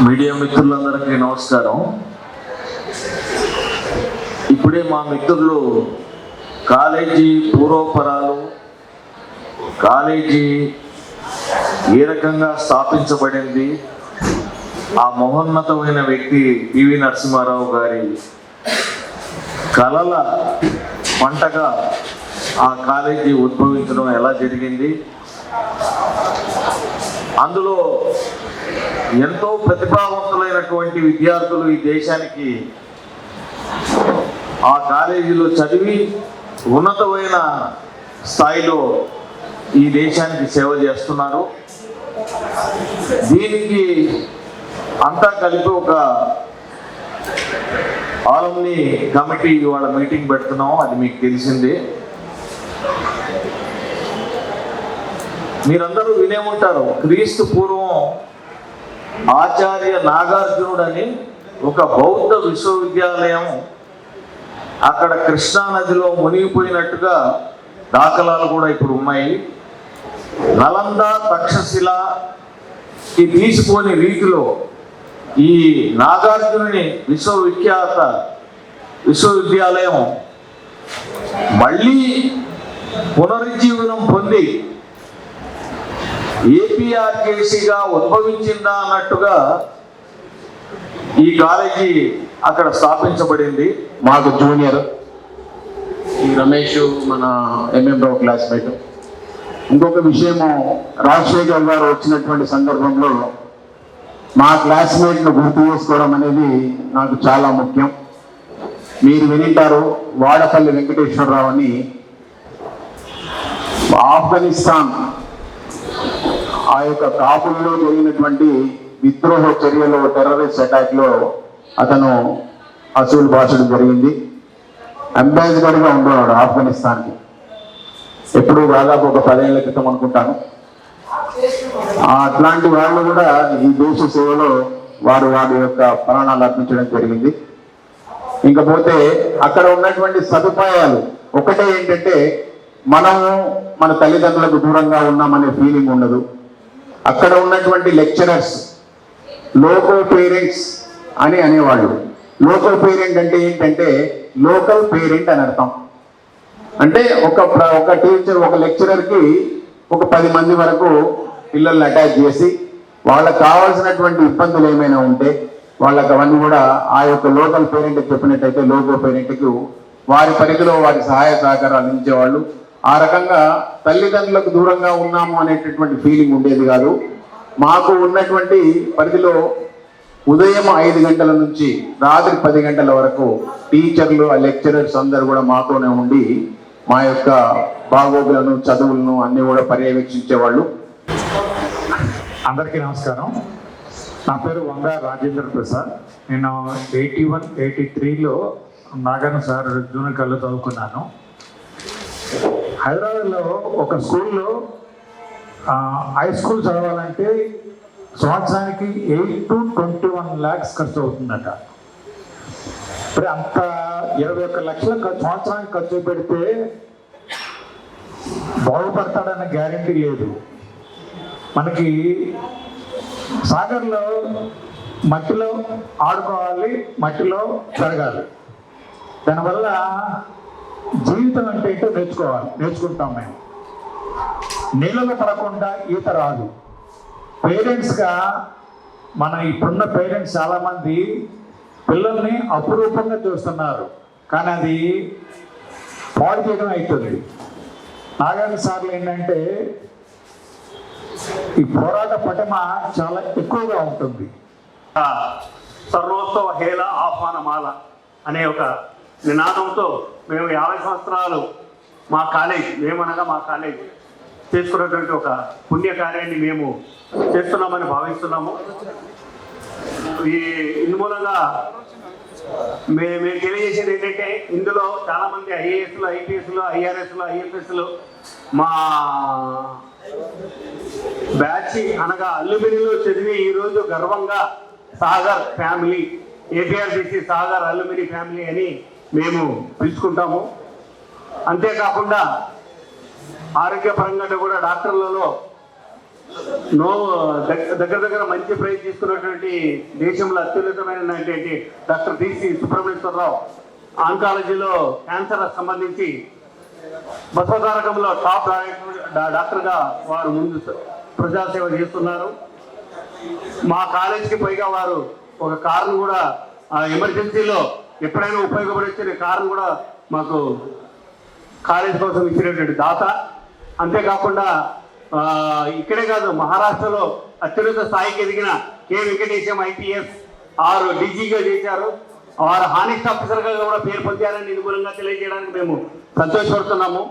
Media మిత్రులందరికీ నమస్కారం. ఇప్పుడే మా మిత్రులు కాలేజీ పూర్వపరాలు, కాలేజీ ఏ రకంగా స్థాపించబడింది, ఆ మహోన్నతమైన వ్యక్తి పివి నరసింహారావు గారి కలల పంటగా ఆ కాలేజీ ఉద్భవించడం ఎలా జరిగింది, అందులో ఎంతో ప్రతిభావంతులైనటువంటి విద్యార్థులు ఈ దేశానికి ఆ కాలేజీలో చదివి ఉన్నతమైన స్థాయిలో ఈ దేశానికి సేవ చేస్తున్నారు. దీనికి అంతా కలిపి ఒక ఆల్umni కమిటీ ఇవాళ మీటింగ్ పెడుతున్నాం. అది మీకు తెలిసిందే. మీరందరూ వినే ఉంటారు, క్రీస్తు పూర్వం ఆచార్య నాగార్జునుడని ఒక బౌద్ధ విశ్వవిద్యాలయం అక్కడ కృష్ణా నదిలో మునిగిపోయినట్టుగా దాఖలాలు కూడా ఇప్పుడు ఉన్నాయి. నలంద తక్షశిలకి తీసిపోని రీతిలో ఈ నాగార్జునుని విశ్వవిఖ్యాత విశ్వవిద్యాలయం మళ్ళీ పునరుజ్జీవనం పొంది ఏపీఆర్కేసీగా ఉద్భవించిందా అన్నట్టుగా ఈ కాలేజీ అక్కడ స్థాపించబడింది. మాకు జూనియర్ ఈ రమేష్ మన ఎంఎంరావు క్లాస్మేట్. ఇంకొక విషయము, రాజశేఖర్ గారు వచ్చినటువంటి సందర్భంలో మా క్లాస్మేట్ను గుర్తు చేసుకోవడం అనేది నాకు చాలా ముఖ్యం. మీరు వినింటారు, వాడపల్లి వెంకటేశ్వరరావు అని ఆఫ్ఘనిస్తాన్ ఆ యొక్క కాబూల్లో జరిగినటువంటి విద్రోహ చర్యలో, టెర్రరిస్ట్ అటాక్లో అతను అసూలు భాషడం జరిగింది. అంబాసిడర్గా ఉండేవాడు ఆఫ్ఘనిస్తాన్కి. ఎప్పుడు దాదాపు ఒక 10 ఏళ్ల క్రితం అనుకుంటాను. అట్లాంటి వాళ్ళు కూడా ఈ దేశ సేవలో వారి యొక్క ప్రాణాలు అర్పించడం జరిగింది. ఇంకపోతే అక్కడ ఉన్నటువంటి సదుపాయాలు ఒకటే ఏంటంటే, మనము మన తల్లిదండ్రులకు దూరంగా ఉన్నామనే ఫీలింగ్ ఉండదు. అక్కడ ఉన్నటువంటి లెక్చరర్స్ లోకల్ పేరెంట్స్ అని అనేవాళ్ళు. లోకల్ పేరెంట్ అంటే ఏంటంటే, లోకల్ పేరెంట్ అని అర్థం. అంటే ఒక టీచర్, ఒక లెక్చరర్కి ఒక 10 మంది వరకు పిల్లల్ని అటాచ్ చేసి వాళ్ళకి కావాల్సినటువంటి ఇబ్బందులు ఏమైనా ఉంటే వాళ్ళకి అవన్నీ కూడా ఆ యొక్క లోకల్ పేరెంట్కి చెప్పినట్టయితే లోకల్ పేరెంట్కి వారి పరిధిలో వారి సహాయ సహకారాలు అందించేవాళ్ళు. ఆ రకంగా తల్లిదండ్రులకు దూరంగా ఉన్నాము అనేటటువంటి ఫీలింగ్ ఉండేది కాదు. మాకు ఉన్నటువంటి పరిధిలో ఉదయం 5 గంటల నుంచి రాత్రి 10 గంటల వరకు టీచర్లు, ఆ లెక్చరర్స్ అందరూ కూడా మాతోనే ఉండి మా యొక్క బాగోగులను, చదువులను అన్ని కూడా పర్యవేక్షించేవాళ్ళు. అందరికీ నమస్కారం. నా పేరు వంగ రాజేంద్ర ప్రసాద్. నేను 81, 83లో నాగార్జున సార్ జూనియర్ కాలేజీలో చదువుకున్నాను. హైదరాబాద్లో ఒక స్కూల్లో హై స్కూల్ చదవాలంటే సంవత్సరానికి 8 to 21 lakhs ఖర్చు అవుతుందట. ఇప్పుడు అంత 21 లక్షల సంవత్సరానికి ఖర్చు పెడితే బాగుపడతాడన్న గ్యారంటీ లేదు. మనకి సాగర్లో మట్టిలో ఆడుకోవాలి, మట్టిలో పెరగాలి. దానివల్ల జీవితం అంటే ఏంటో నేర్చుకుంటాం. మేము నీళ్ళలో పడకుండా ఈత రాదు. పేరెంట్స్గా మన ఇప్పుడున్న పేరెంట్స్ చాలామంది పిల్లల్ని అపురూపంగా చూస్తున్నారు, కానీ అది పాడు చేయడం అవుతుంది. నాగార్జున సార్లు ఏంటంటే ఈ పోరాట పటిమ చాలా ఎక్కువగా ఉంటుంది. సర్వోత్సవ హేళ ఆహ్వానమాల అనే ఒక నినాదంతో మేము 50 సంవత్సరాలు మా కాలేజ్ చేసుకున్నటువంటి ఒక పుణ్యకార్యాన్ని మేము చేస్తున్నామని భావిస్తున్నాము. ఇందుమూలంగా మేము తెలియజేసేది ఏంటంటే, ఇందులో చాలామంది ఐఏఎస్లు, ఐపీఎస్లు, ఐఆర్ఎస్లు, ఐఎఫ్ఎస్లు మా బ్యాచ్ అనగా అల్యూమినిలో చదివి ఈరోజు గర్వంగా Sagar family, APRTC Sagar alumni family అని మేము పిలుచుకుంటాము. అంతేకాకుండా ఆరోగ్యపరంగా కూడా డాక్టర్లలో దగ్గర దగ్గర మంచి ప్రైజ్ తీసుకున్నటువంటి దేశంలో అత్యున్నతమైన డాక్టర్ డిసి సుబ్రహ్మణ్యేశ్వరరావు ఆంకాలజీలో క్యాన్సర్ సంబంధించి బసవతారకంలో టాప్ డాక్టర్గా వారు ముందు ప్రజాసేవ చేస్తున్నారు. మా కాలేజీకి పైగా వారు ఒక కారును కూడా ఎమర్జెన్సీలో ఎప్పుడైనా ఉపయోగపడే కారును కూడా మాకు కాలేజ్ కోసం ఇచ్చినటువంటి దాత. అంతేకాకుండా ఇక్కడే కాదు, మహారాష్ట్రలో అత్యున్నత స్థాయికి ఎదిగిన కె వెంకటేశం IPS 6 DGగా చేశారు. వారు హానెస్ట్ ఆఫీసర్గా కూడా పేరు పొందారని అనుకూలంగా తెలియజేయడానికి మేము సంతోషపడుతున్నాము.